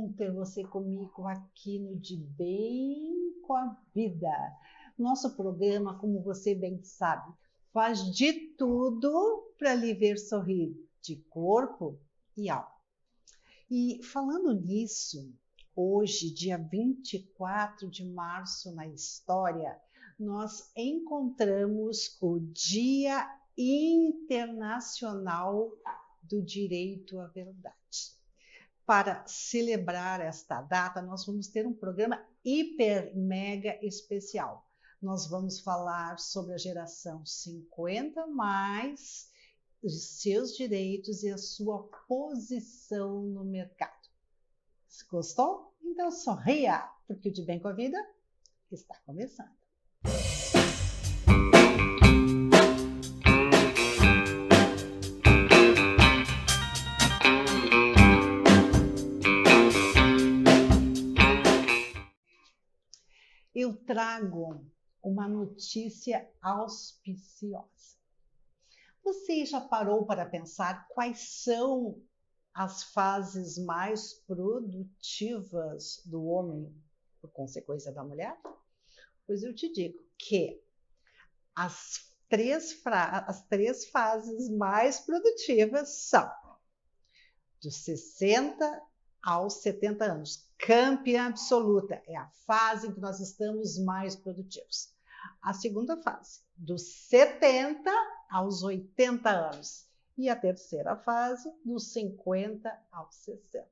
bom ter você comigo aqui no De Bem com a Vida. Nosso programa, como você bem sabe, faz de tudo para lhe ver sorrir, de corpo e alma. E falando nisso, hoje, dia 24 de março na história, nós encontramos o Dia Internacional do Direito à Verdade. Para celebrar esta data, nós vamos ter um programa hiper mega especial. Nós vamos falar sobre a geração 50 mais, os seus direitos e a sua posição no mercado. Gostou? Então sorria, porque o De Bem com a Vida está começando. Eu trago uma notícia auspiciosa. Você já parou para pensar quais são as fases mais produtivas do homem por consequência da mulher? Pois eu te digo que as três fases mais produtivas são dos 60 aos 70 anos. Campeã absoluta, é a fase em que nós estamos mais produtivos. A segunda fase, dos 70 aos 80 anos. E a terceira fase, dos 50 aos 60.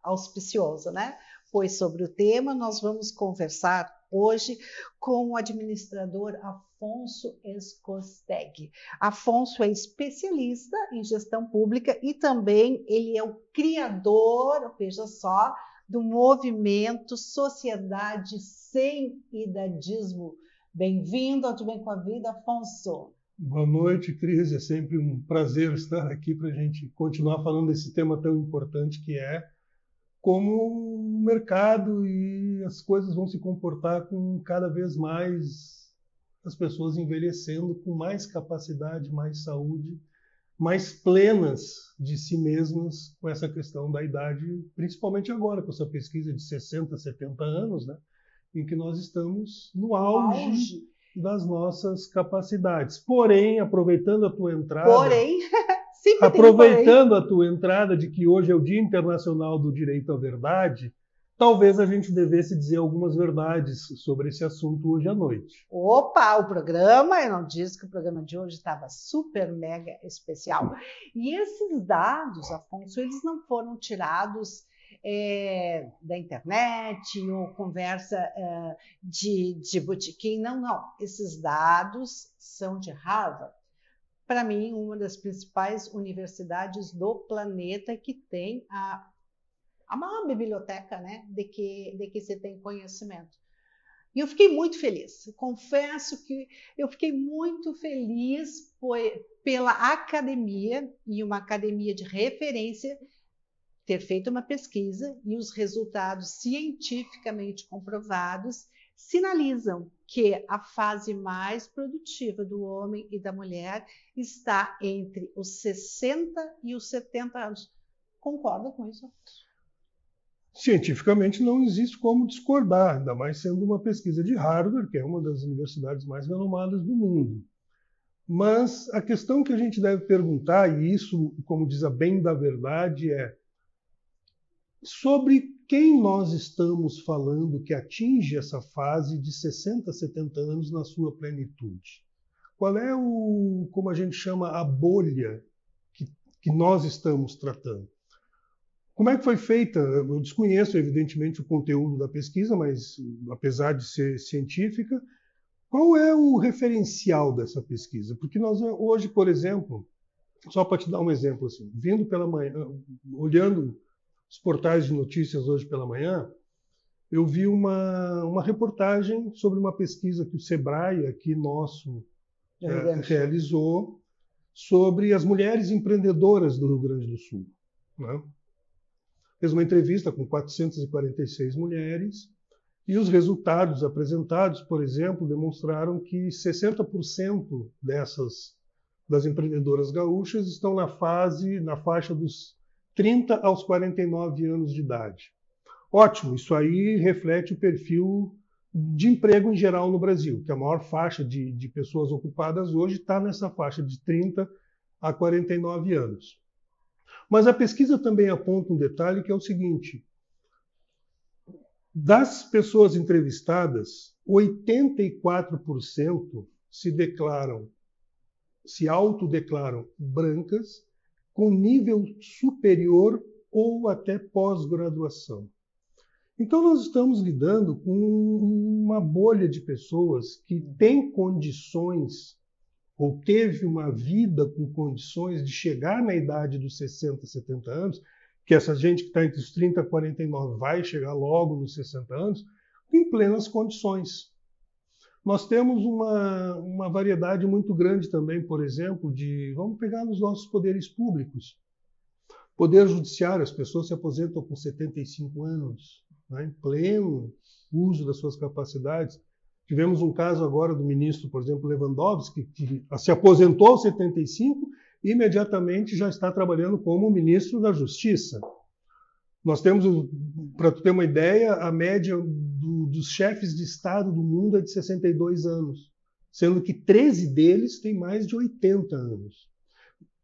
Auspicioso, né? Pois sobre o tema nós vamos conversar hoje com o administrador Afonso Escosteg. Afonso é especialista em gestão pública e também ele é o criador, veja só, do movimento Sociedade Sem Idadismo. Bem-vindo ao De Bem com a Vida, Afonso. Boa noite, Cris. É sempre um prazer estar aqui para a gente continuar falando desse tema tão importante que é como o mercado e as coisas vão se comportar com cada vez mais as pessoas envelhecendo com mais capacidade, mais saúde, mais plenas de si mesmas com essa questão da idade, principalmente agora com essa pesquisa de 60, 70 anos, né, em que nós estamos no auge das nossas capacidades. Porém, aproveitando a tua entrada... Aproveitando a tua entrada de que hoje é o Dia Internacional do Direito à Verdade, talvez a gente devesse dizer algumas verdades sobre esse assunto hoje à noite. Opa, o programa, eu não disse que o programa de hoje estava super mega especial. E esses dados, Afonso, eles não foram tirados da internet ou conversa de botequim, não. Esses dados são de Harvard. Para mim, uma das principais universidades do planeta que tem a maior biblioteca, né, de que se tem conhecimento. E eu fiquei muito feliz. Confesso que eu fiquei muito feliz pela academia, e uma academia de referência, ter feito uma pesquisa e os resultados cientificamente comprovados sinalizam que a fase mais produtiva do homem e da mulher está entre os 60 e os 70 anos. Concorda com isso? Cientificamente não existe como discordar, ainda mais sendo uma pesquisa de Harvard, que é uma das universidades mais renomadas do mundo. Mas a questão que a gente deve perguntar, e isso, como diz a Bem da Verdade, é sobre quem nós estamos falando que atinge essa fase de 60 a 70 anos na sua plenitude. Qual é como a gente chama, a bolha que nós estamos tratando? Como é que foi feita? Eu desconheço, evidentemente, o conteúdo da pesquisa, mas apesar de ser científica, qual é o referencial dessa pesquisa? Porque nós hoje, por exemplo, só para te dar um exemplo, assim, vindo pela manhã, olhando os portais de notícias hoje pela manhã, eu vi uma reportagem sobre uma pesquisa que o Sebrae, aqui nosso, realizou sobre as mulheres empreendedoras do Rio Grande do Sul, né? Fez uma entrevista com 446 mulheres e os resultados apresentados, por exemplo, demonstraram que 60% das empreendedoras gaúchas estão na faixa dos 30 aos 49 anos de idade. Ótimo, isso aí reflete o perfil de emprego em geral no Brasil, que a maior faixa de pessoas ocupadas hoje está nessa faixa de 30 a 49 anos. Mas a pesquisa também aponta um detalhe que é o seguinte: das pessoas entrevistadas, 84% se autodeclaram brancas com nível superior ou até pós-graduação. Então nós estamos lidando com uma bolha de pessoas que tem condições ou teve uma vida com condições de chegar na idade dos 60, 70 anos, que essa gente que está entre os 30 e 49 vai chegar logo nos 60 anos, em plenas condições. Nós temos uma variedade muito grande também, por exemplo, vamos pegar nos nossos poderes públicos. Poder judiciário, as pessoas se aposentam com 75 anos, né, em pleno uso das suas capacidades. Tivemos um caso agora do ministro, por exemplo, Lewandowski, que se aposentou aos 75 e imediatamente já está trabalhando como ministro da Justiça. Nós temos, para tu ter uma ideia, a média dos chefes de Estado do mundo é de 62 anos, sendo que 13 deles têm mais de 80 anos.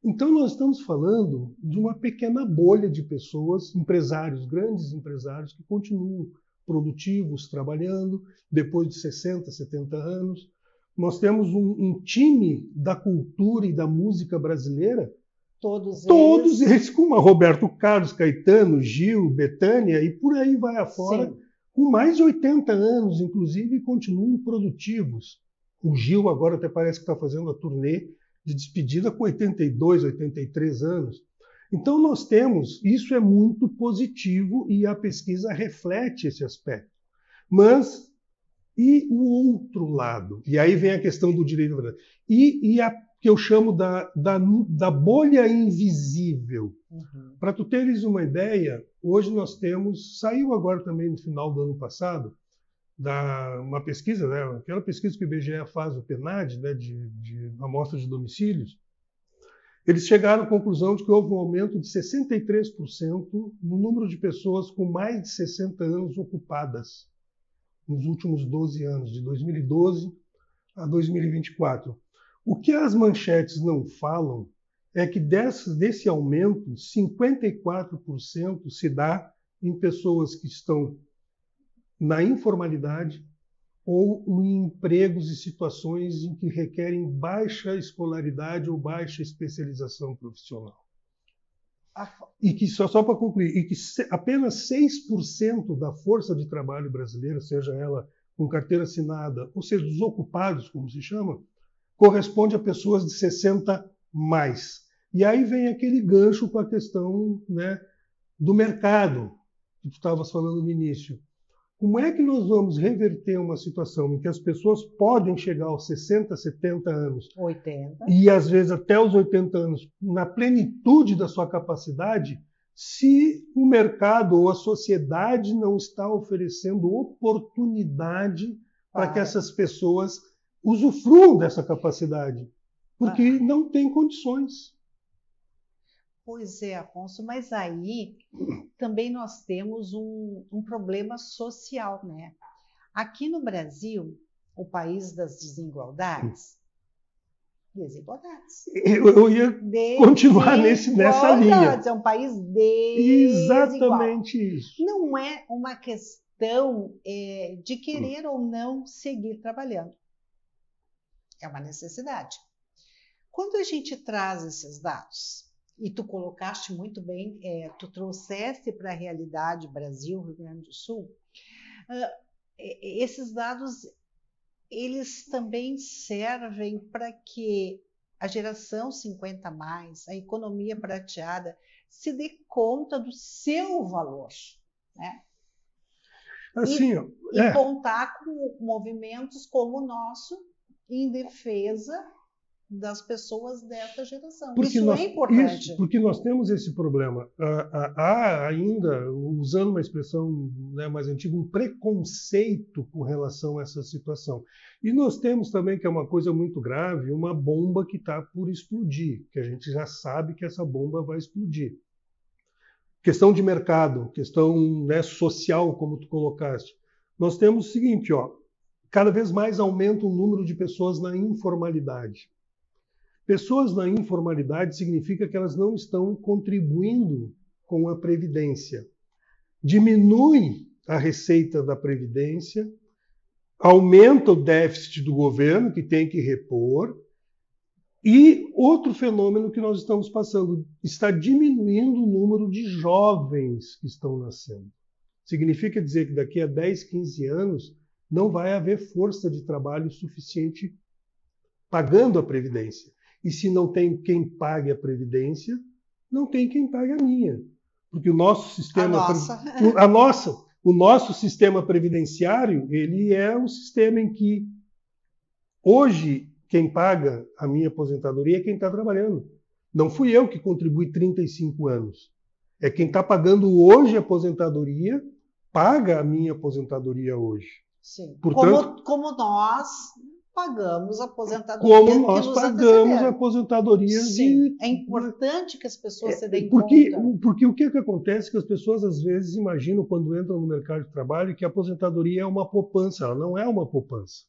Então nós estamos falando de uma pequena bolha de pessoas, empresários, grandes empresários, que continuam produtivos, trabalhando, depois de 60, 70 anos. Nós temos um time da cultura e da música brasileira, todos eles como Roberto Carlos, Caetano, Gil, Bethânia e por aí vai afora, sim, com mais de 80 anos, inclusive, e continuam produtivos. O Gil agora até parece que está fazendo a turnê de despedida com 82, 83 anos. Então nós temos, isso é muito positivo e a pesquisa reflete esse aspecto. Mas, e o outro lado? E aí vem a questão do direito à verdade. E a que eu chamo da bolha invisível. Uhum. Para tu teres uma ideia, hoje nós temos, saiu agora também no final do ano passado, uma pesquisa, né, aquela pesquisa que o IBGE faz, o PNAD, né, de amostra de domicílios, eles chegaram à conclusão de que houve um aumento de 63% no número de pessoas com mais de 60 anos ocupadas nos últimos 12 anos, de 2012 a 2024. O que as manchetes não falam é que desse aumento, 54% se dá em pessoas que estão na informalidade ou em empregos e situações em que requerem baixa escolaridade ou baixa especialização profissional. E que, só para concluir, e que apenas 6% da força de trabalho brasileira, seja ela com carteira assinada, ou seja, dos ocupados, como se chama, corresponde a pessoas de 60 mais. E aí vem aquele gancho com a questão, né, do mercado, que tu estavas falando no início. Como é que nós vamos reverter uma situação em que as pessoas podem chegar aos 60, 70 anos, 80, e às vezes até os 80 anos, na plenitude da sua capacidade, se o mercado ou a sociedade não está oferecendo oportunidade para que essas pessoas usufruam dessa capacidade, porque não tem condições. Pois é, Afonso, mas aí também nós temos um problema social, né? Aqui no Brasil, o país das desigualdades, eu ia continuar nessa linha. É um país desigual. Exatamente isso. Não é uma questão de querer ou não seguir trabalhando. É uma necessidade. Quando a gente traz esses dados, e tu colocaste muito bem, tu trouxeste para a realidade Brasil, Rio Grande do Sul, esses dados, eles também servem para que a geração 50 mais, a economia prateada, se dê conta do seu valor, né? Assim, e contar com movimentos como o nosso em defesa das pessoas dessa geração. É importante. Porque nós temos esse problema. Há ainda, usando uma expressão, né, mais antiga, um preconceito com relação a essa situação. E nós temos também, que é uma coisa muito grave, uma bomba que está por explodir, que a gente já sabe que essa bomba vai explodir. questão de mercado, questão, né, social, como tu colocaste. Nós temos o seguinte, ó, cada vez mais aumenta o número de pessoas na informalidade. Pessoas na informalidade significa que elas não estão contribuindo com a Previdência. Diminui a receita da Previdência, aumenta o déficit do governo, que tem que repor, e outro fenômeno que nós estamos passando, está diminuindo o número de jovens que estão nascendo. Significa dizer que daqui a 10, 15 anos não vai haver força de trabalho suficiente pagando a Previdência. E se não tem quem pague a Previdência, não tem quem pague a minha. Porque o nosso sistema... O nosso sistema previdenciário, ele é um sistema em que hoje quem paga a minha aposentadoria é quem está trabalhando. Não fui eu que contribuí 35 anos. É quem está pagando hoje a aposentadoria, paga a minha aposentadoria hoje. Sim. Portanto, como nós pagamos a aposentadoria. Como nós pagamos a aposentadoria. Sim, é importante que as pessoas se deem conta. Porque o que acontece é que as pessoas às vezes imaginam, quando entram no mercado de trabalho, que a aposentadoria é uma poupança. Ela não é uma poupança.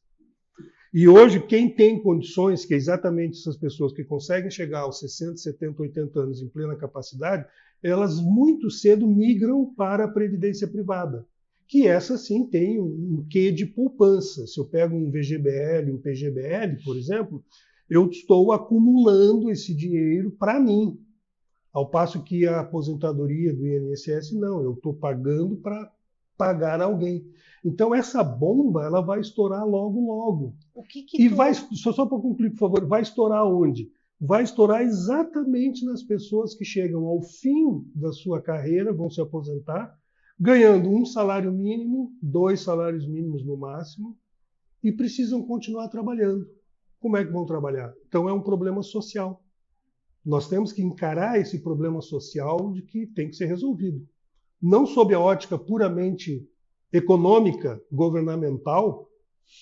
E hoje, quem tem condições, que é exatamente essas pessoas que conseguem chegar aos 60, 70, 80 anos em plena capacidade, elas muito cedo migram para a previdência privada, que essa sim tem um quê de poupança. Se eu pego um VGBL, um PGBL, por exemplo, eu estou acumulando esse dinheiro para mim, ao passo que a aposentadoria do INSS não, eu estou pagando para pagar alguém. Então essa bomba ela vai estourar logo, logo. Só para concluir, por favor, vai estourar onde? Vai estourar exatamente nas pessoas que chegam ao fim da sua carreira, vão se aposentar, ganhando um salário mínimo, 2 salários mínimos no máximo, e precisam continuar trabalhando. Como é que vão trabalhar? Então é um problema social. Nós temos que encarar esse problema social de que tem que ser resolvido. Não sob a ótica puramente econômica, governamental,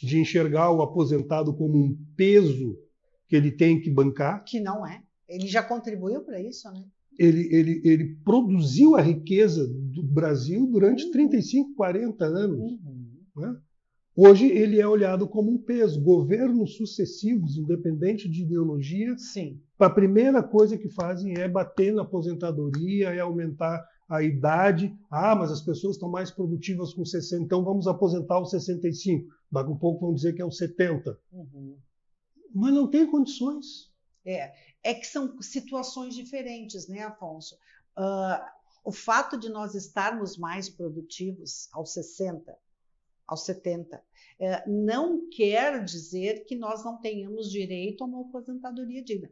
de enxergar o aposentado como um peso que ele tem que bancar. Que não é. Ele já contribuiu para isso, né? Ele produziu a riqueza do Brasil durante 35, 40 anos. Né? Hoje ele é olhado como um peso. Governos sucessivos, independente de ideologia, a primeira coisa que fazem é bater na aposentadoria, é aumentar a idade. Ah, mas as pessoas estão mais produtivas com 60, então vamos aposentar aos 65. Daqui a pouco vão dizer que é aos 70. Mas não tem condições. É que são situações diferentes, né, Afonso? O fato de nós estarmos mais produtivos aos 60, aos 70, não quer dizer que nós não tenhamos direito a uma aposentadoria digna.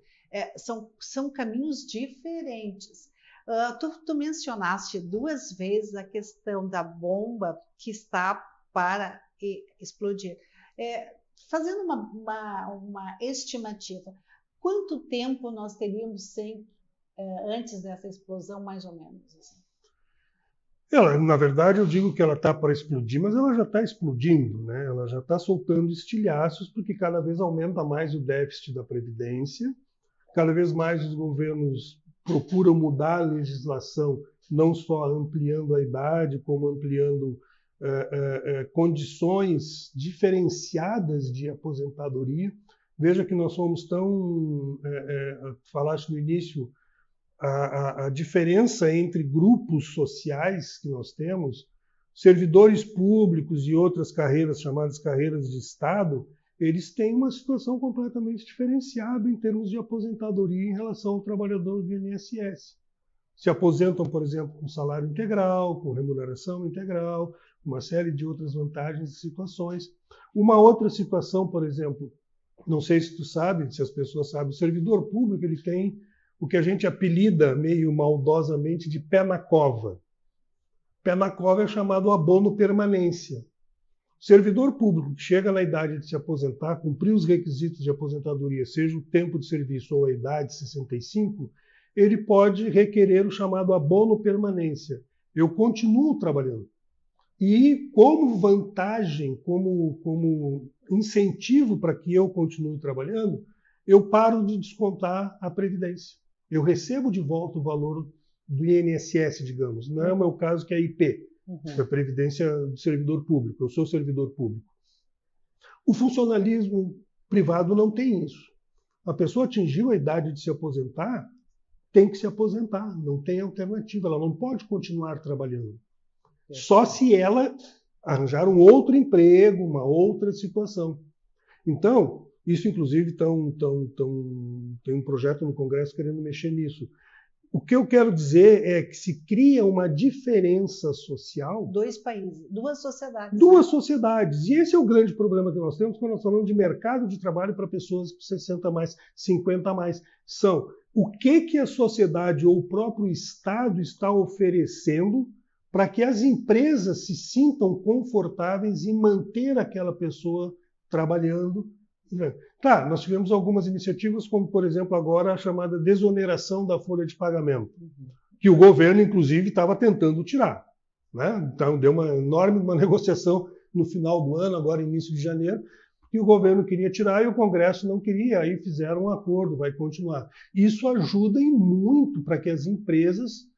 São caminhos diferentes. Tu mencionaste 2 vezes a questão da bomba que está para explodir. Fazendo uma estimativa, quanto tempo nós teríamos antes dessa explosão, mais ou menos? Assim? Na verdade, eu digo que ela está para explodir, mas ela já está explodindo, né? Ela já está soltando estilhaços, porque cada vez aumenta mais o déficit da Previdência, cada vez mais os governos procuram mudar a legislação, não só ampliando a idade, como ampliando condições diferenciadas de aposentadoria. Veja que nós somos tão... falaste no início, a diferença entre grupos sociais que nós temos, servidores públicos e outras carreiras, chamadas carreiras de Estado, eles têm uma situação completamente diferenciada em termos de aposentadoria em relação ao trabalhador do INSS. Se aposentam, por exemplo, com salário integral, com remuneração integral, uma série de outras vantagens e situações. Uma outra situação, por exemplo, não sei se tu sabe, se as pessoas sabem, o servidor público ele tem o que a gente apelida meio maldosamente de pé na cova. Pé na cova é chamado abono permanência. O servidor público que chega na idade de se aposentar, cumprir os requisitos de aposentadoria, seja o tempo de serviço ou a idade, 65, ele pode requerer o chamado abono permanência. Eu continuo trabalhando. E como vantagem, como incentivo para que eu continue trabalhando, eu paro de descontar a Previdência. Eu recebo de volta o valor do INSS, digamos. Não é o meu caso, que é a IP, que é a Previdência do Servidor Público. Eu sou servidor público. O funcionalismo privado não tem isso. A pessoa atingiu a idade de se aposentar, tem que se aposentar, não tem alternativa, ela não pode continuar trabalhando. Só se ela arranjar um outro emprego, uma outra situação. Então, isso inclusive tem um projeto no Congresso querendo mexer nisso. O que eu quero dizer é que se cria uma diferença social. Dois países, duas sociedades. Duas sociedades. E esse é o grande problema que nós temos quando nós falamos de mercado de trabalho para pessoas com 60 a mais, 50 a mais. São o que a sociedade ou o próprio Estado está oferecendo para que as empresas se sintam confortáveis em manter aquela pessoa trabalhando. Tá, nós tivemos algumas iniciativas, como, por exemplo, agora a chamada desoneração da folha de pagamento, que o governo, inclusive, estava tentando tirar. Né? Então, deu uma negociação no final do ano, agora início de janeiro, que o governo queria tirar e o Congresso não queria, aí fizeram um acordo, vai continuar. Isso ajuda em muito para que as empresas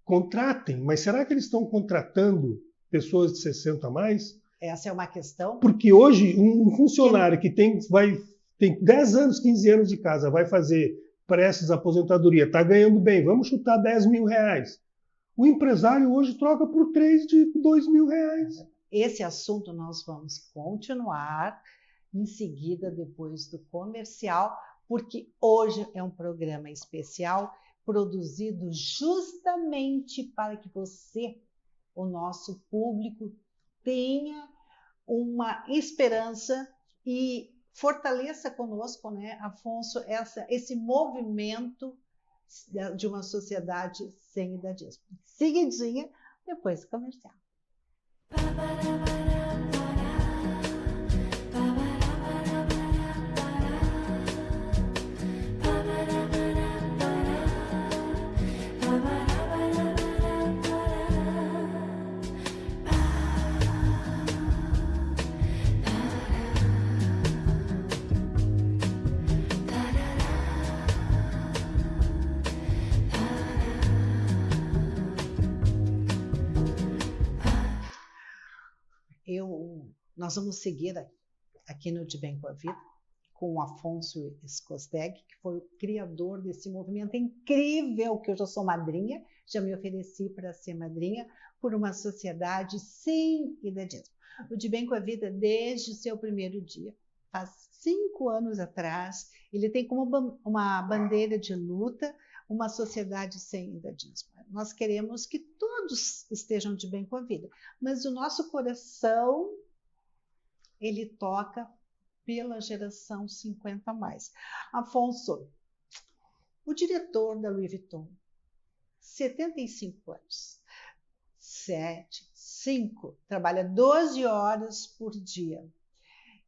contratem, mas será que eles estão contratando pessoas de 60 a mais? Essa é uma questão. Porque hoje um funcionário que tem 10 anos, 15 anos de casa, vai fazer prestes à aposentadoria, está ganhando bem, vamos chutar 10 mil reais. O empresário hoje troca por 3 de 2 mil reais. Esse assunto nós vamos continuar em seguida, depois do comercial, porque hoje é um programa especial produzido justamente para que você, o nosso público, tenha uma esperança e fortaleça conosco, né, Afonso, esse movimento de uma sociedade sem idadismo. Seguidinha, depois do comercial. Nós vamos seguir aqui no De Bem com a Vida com o Afonso Skosdeg, que foi o criador desse movimento incrível, que eu já sou madrinha, já me ofereci para ser madrinha, por uma sociedade sem idadismo. O De Bem com a Vida, desde o seu primeiro dia, faz 5 anos atrás, ele tem como uma bandeira de luta uma sociedade sem idadismo. Nós queremos que todos estejam de bem com a vida, mas o nosso coração, ele toca pela geração 50 a mais. Afonso, o diretor da Louis Vuitton, 75 anos, 5, trabalha 12 horas por dia.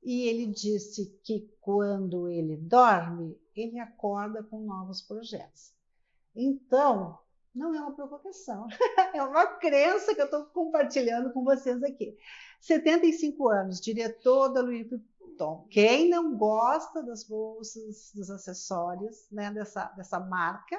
E ele disse que quando ele dorme, ele acorda com novos projetos. Então, não é uma provocação, é uma crença que eu estou compartilhando com vocês aqui. 75 anos, diretor da Louis Vuitton. Quem não gosta das bolsas, dos acessórios, né, dessa marca?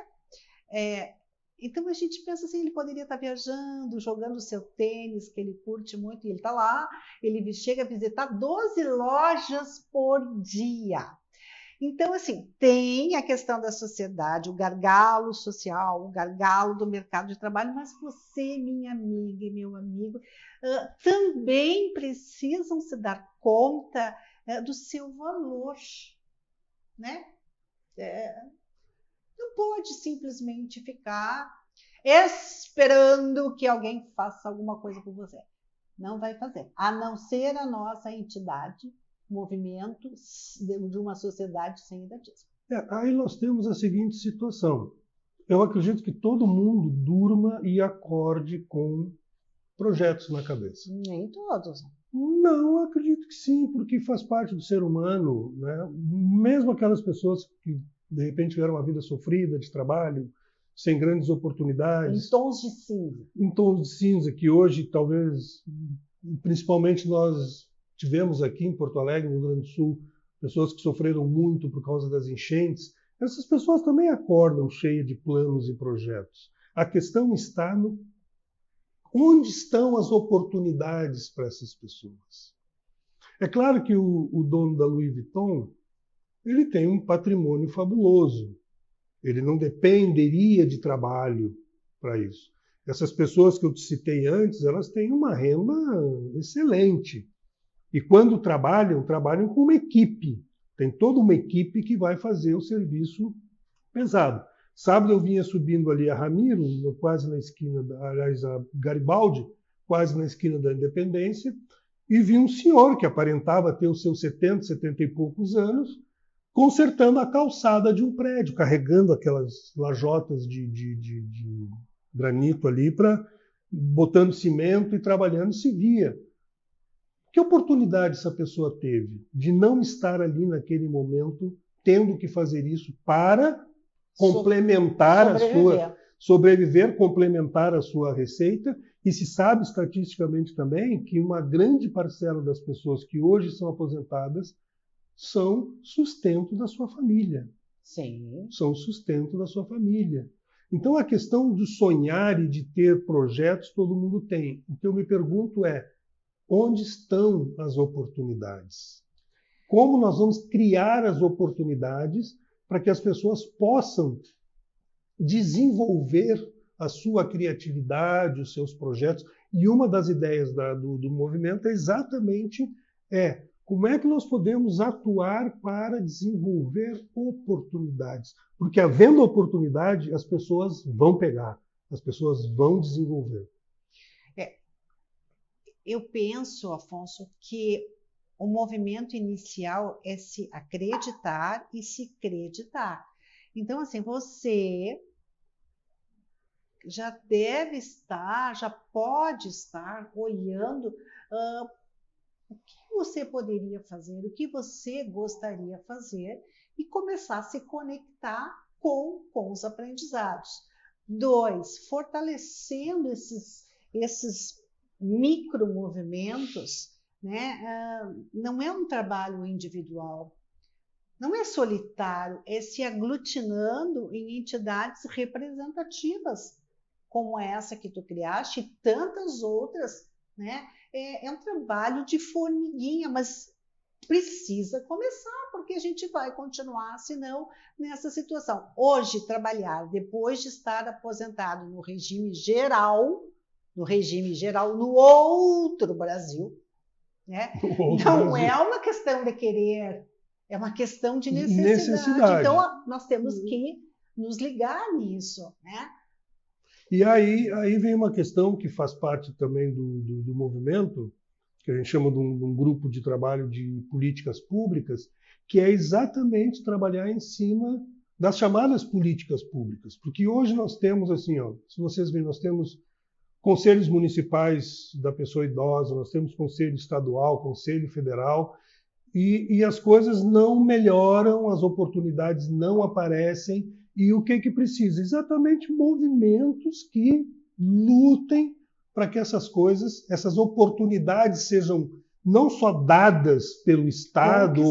Então a gente pensa assim, ele poderia estar viajando, jogando o seu tênis, que ele curte muito, e ele está lá, ele chega a visitar 12 lojas por dia. Então, assim, tem a questão da sociedade, o gargalo social, o gargalo do mercado de trabalho, mas você, minha amiga e meu amigo, também precisam se dar conta do seu valor, né? Não pode simplesmente ficar esperando que alguém faça alguma coisa por você. Não vai fazer, a não ser a nossa entidade, movimento de uma sociedade sem idadismo. Aí nós temos a seguinte situação. Eu acredito que todo mundo durma e acorde com projetos na cabeça. Nem todos. Não, eu acredito que sim, porque faz parte do ser humano, né? Mesmo aquelas pessoas que de repente tiveram uma vida sofrida de trabalho, sem grandes oportunidades. Em tons de cinza. Em tons de cinza, que hoje talvez, principalmente nós tivemos aqui em Porto Alegre, no Rio Grande do Sul, pessoas que sofreram muito por causa das enchentes. Essas pessoas também acordam cheias de planos e projetos. A questão está no onde estão as oportunidades para essas pessoas. É claro que o dono da Louis Vuitton, ele tem um patrimônio fabuloso. Ele não dependeria de trabalho para isso. Essas pessoas que eu te citei antes, elas têm uma renda excelente. E quando trabalham, trabalham com uma equipe. Tem toda uma equipe que vai fazer o serviço pesado. Sábado eu vinha subindo ali a Ramiro, quase na esquina, aliás, a Garibaldi, quase na esquina da Independência, e vi um senhor que aparentava ter os seus 70, 70 e poucos anos, consertando a calçada de um prédio, carregando aquelas lajotas de granito ali, botando cimento e trabalhando, se via. Que oportunidade essa pessoa teve de não estar ali naquele momento, tendo que fazer isso para complementar a sua sobreviver, complementar a sua receita, e se sabe estatisticamente também que uma grande parcela das pessoas que hoje são aposentadas são sustento da sua família. Sim. São sustento da sua família. Então a questão de sonhar e de ter projetos todo mundo tem. O que eu me pergunto é, onde estão as oportunidades? Como nós vamos criar as oportunidades para que as pessoas possam desenvolver a sua criatividade, os seus projetos? E uma das ideias do movimento é exatamente como é que nós podemos atuar para desenvolver oportunidades? Porque havendo oportunidade, as pessoas vão pegar, as pessoas vão desenvolver. Eu penso, Afonso, que o movimento inicial é se acreditar e se creditar. Então, assim, você já deve estar, já pode estar olhando o que você poderia fazer, o que você gostaria de fazer e começar a se conectar com os aprendizados. 2, fortalecendo esses micromovimentos, né? Não é um trabalho individual, não é solitário, é se aglutinando em entidades representativas, como essa que tu criaste e tantas outras, né? É um trabalho de formiguinha, mas precisa começar, porque a gente vai continuar, senão, nessa situação. Hoje, trabalhar, depois de estar aposentado no regime geral, no outro Brasil, né? Não é uma questão de querer, é uma questão de necessidade. Então, nós temos que nos ligar nisso, né? E aí vem uma questão que faz parte também do movimento, que a gente chama de um grupo de trabalho de políticas públicas, que é exatamente trabalhar em cima das chamadas políticas públicas. Porque hoje nós temos, assim, se vocês verem, nós temos conselhos municipais da pessoa idosa, nós temos conselho estadual, conselho federal, e as coisas não melhoram, as oportunidades não aparecem. E o que precisa? Exatamente movimentos que lutem para que essas coisas, essas oportunidades sejam não só dadas pelo Estado,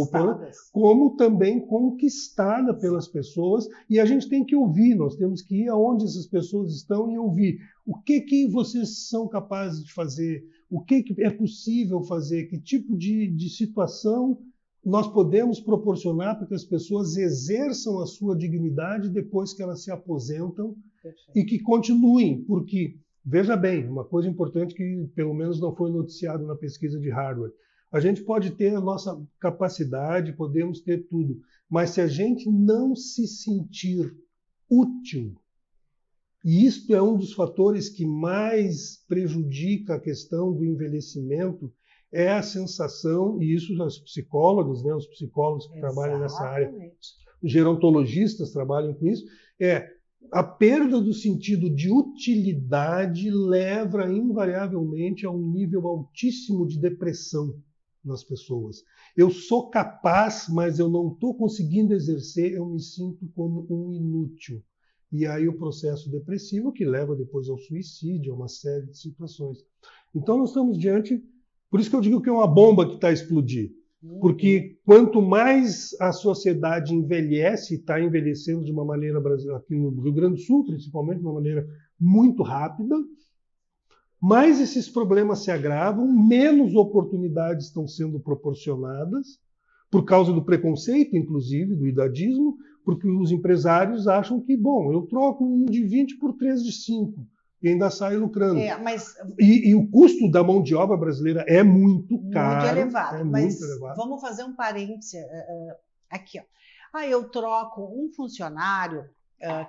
como também conquistadas pelas pessoas. E a gente tem que ouvir, nós temos que ir aonde essas pessoas estão e ouvir. O que vocês são capazes de fazer? O que é possível fazer? Que tipo de situação nós podemos proporcionar para que as pessoas exerçam a sua dignidade depois que elas se aposentam? Perfeito. E que continuem, porque, veja bem, uma coisa importante que pelo menos não foi noticiado na pesquisa de Harvard, a gente pode ter a nossa capacidade, podemos ter tudo, mas se a gente não se sentir útil, e isto é um dos fatores que mais prejudica a questão do envelhecimento, é a sensação, e isso os psicólogos, né, os psicólogos que trabalham nessa área, os gerontologistas trabalham com isso, a perda do sentido de utilidade leva invariavelmente a um nível altíssimo de depressão nas pessoas. Eu sou capaz, mas eu não estou conseguindo exercer, eu me sinto como um inútil. E aí o processo depressivo que leva depois ao suicídio, a uma série de situações. Então nós estamos diante, por isso que eu digo que é uma bomba que está a explodir. Porque quanto mais a sociedade envelhece, está envelhecendo de uma maneira, aqui no Rio Grande do Sul, principalmente, de uma maneira muito rápida, mais esses problemas se agravam, menos oportunidades estão sendo proporcionadas, por causa do preconceito, inclusive, do idadismo, porque os empresários acham que, bom, eu troco um de 20 por 3 de 5 e ainda saio lucrando. E o custo da mão de obra brasileira é muito caro. Muito elevado. Muito elevado. Vamos fazer um parêntese aqui. Ó. Eu troco um funcionário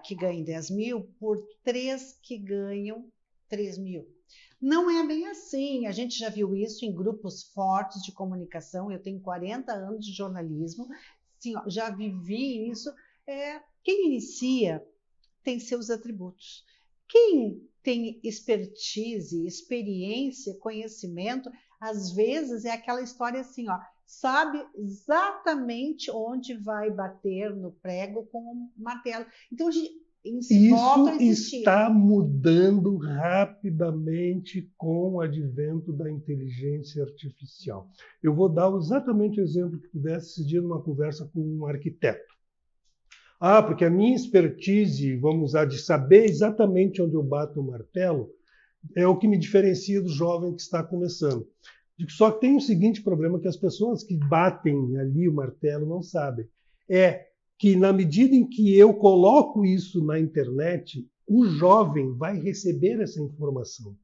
que ganha 10 mil por 3 que ganham 3 mil. Não é bem assim. A gente já viu isso em grupos fortes de comunicação. Eu tenho 40 anos de jornalismo. Sim, já vivi isso. Quem inicia tem seus atributos. Quem tem expertise, experiência, conhecimento, às vezes é aquela história assim, sabe exatamente onde vai bater no prego com o martelo. Então, isso está mudando rapidamente com o advento da inteligência artificial. Eu vou dar exatamente o exemplo que tu desse esse dia numa conversa com um arquiteto. Porque a minha expertise, vamos usar, de saber exatamente onde eu bato o martelo, é o que me diferencia do jovem que está começando. Só que tem o seguinte problema, que as pessoas que batem ali o martelo não sabem. É que na medida em que eu coloco isso na internet, o jovem vai receber essa informação.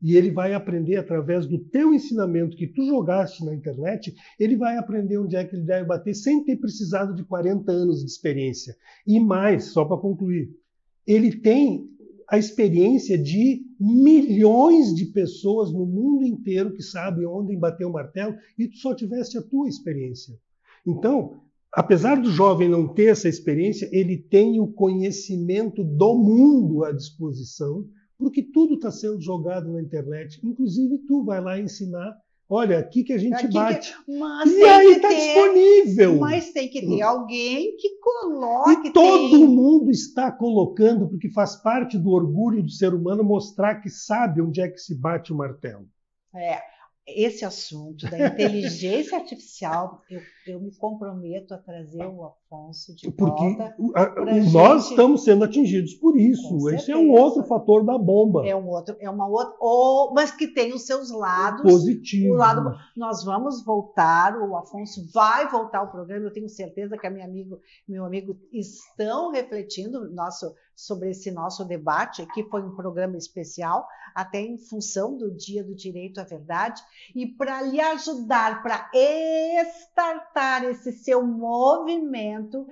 E ele vai aprender através do teu ensinamento que tu jogaste na internet, ele vai aprender onde é que ele deve bater sem ter precisado de 40 anos de experiência. E mais, só para concluir, ele tem a experiência de milhões de pessoas no mundo inteiro que sabem onde bater o martelo e tu só tiveste a tua experiência. Então, apesar do jovem não ter essa experiência, ele tem o conhecimento do mundo à disposição, porque tudo está sendo jogado na internet. Inclusive, tu vai lá ensinar, olha, aqui que a gente bate. E aí está disponível. Mas tem que ter alguém que coloque. E todo mundo está colocando, porque faz parte do orgulho do ser humano mostrar que sabe onde é que se bate o martelo. Esse assunto da inteligência artificial, eu me comprometo a trazer o Afonso de volta. Porque nós estamos sendo atingidos por isso. Esse é um outro fator da bomba. Mas que tem os seus lados positivos. Nós vamos voltar, o Afonso vai voltar ao programa. Eu tenho certeza que meu amigo estão refletindo sobre esse nosso debate. Aqui foi um programa especial, até em função do Dia do Direito à Verdade. E para lhe ajudar, para estartar esse seu movimento,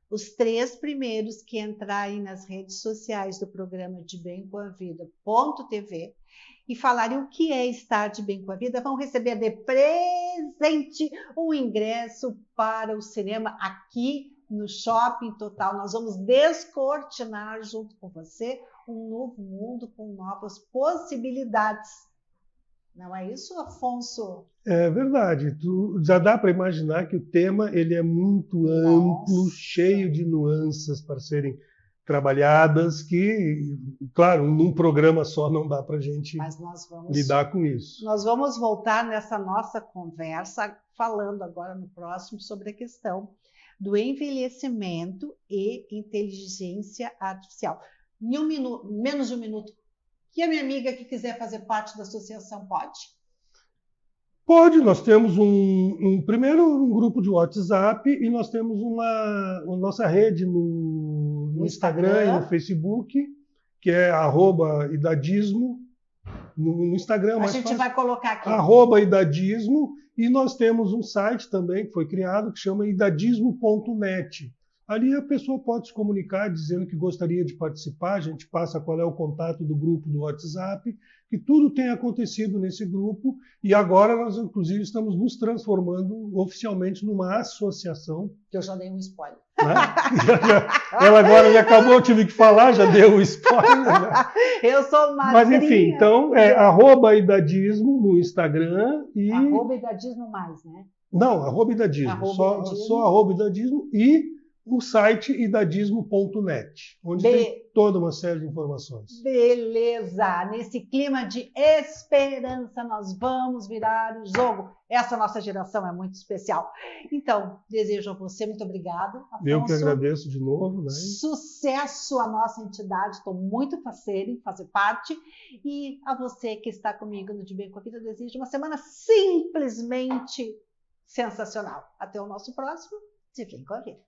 os 3 primeiros que entrarem nas redes sociais do programa De Bem com a Vida.tv e falarem o que é estar de bem com a vida, vão receber de presente um ingresso para o cinema aqui no Shopping Total. Nós vamos descortinar junto com você um novo mundo com novas possibilidades. Não é isso, Afonso? É verdade. Já dá para imaginar que o tema ele é muito amplo, cheio de nuances para serem trabalhadas, que, claro, num programa só não dá para a gente lidar com isso. Nós vamos voltar nessa nossa conversa, falando agora no próximo sobre a questão do envelhecimento e inteligência artificial. Em menos de um minuto, que a minha amiga que quiser fazer parte da associação pode? Pode, nós temos primeiro um grupo de WhatsApp e nós temos a nossa rede no Instagram e no Facebook, que é @idadismo. No Instagram, a gente vai colocar aqui. @idadismo, e nós temos um site também que foi criado que chama idadismo.net. Ali a pessoa pode se comunicar dizendo que gostaria de participar, a gente passa qual é o contato do grupo do WhatsApp, que tudo tem acontecido nesse grupo, e agora nós, inclusive, estamos nos transformando oficialmente numa associação. Que eu já dei um spoiler. Né? Ela agora já acabou, eu tive que falar, já deu o spoiler. Né? Eu sou madrinha. Mas enfim, então é @idadismo no Instagram e... @idadismo mais, né? Não, @idadismo. Só @idadismo e o site idadismo.net, onde tem toda uma série de informações. Beleza! Nesse clima de esperança, nós vamos virar o jogo. Essa nossa geração é muito especial. Então, desejo a você muito obrigado, Afonso. Eu que agradeço de novo, né? Sucesso à nossa entidade, estou muito faceira em fazer parte. E a você que está comigo no De Bem com a Vida, eu desejo uma semana simplesmente sensacional. Até o nosso próximo De Bem com a Vida.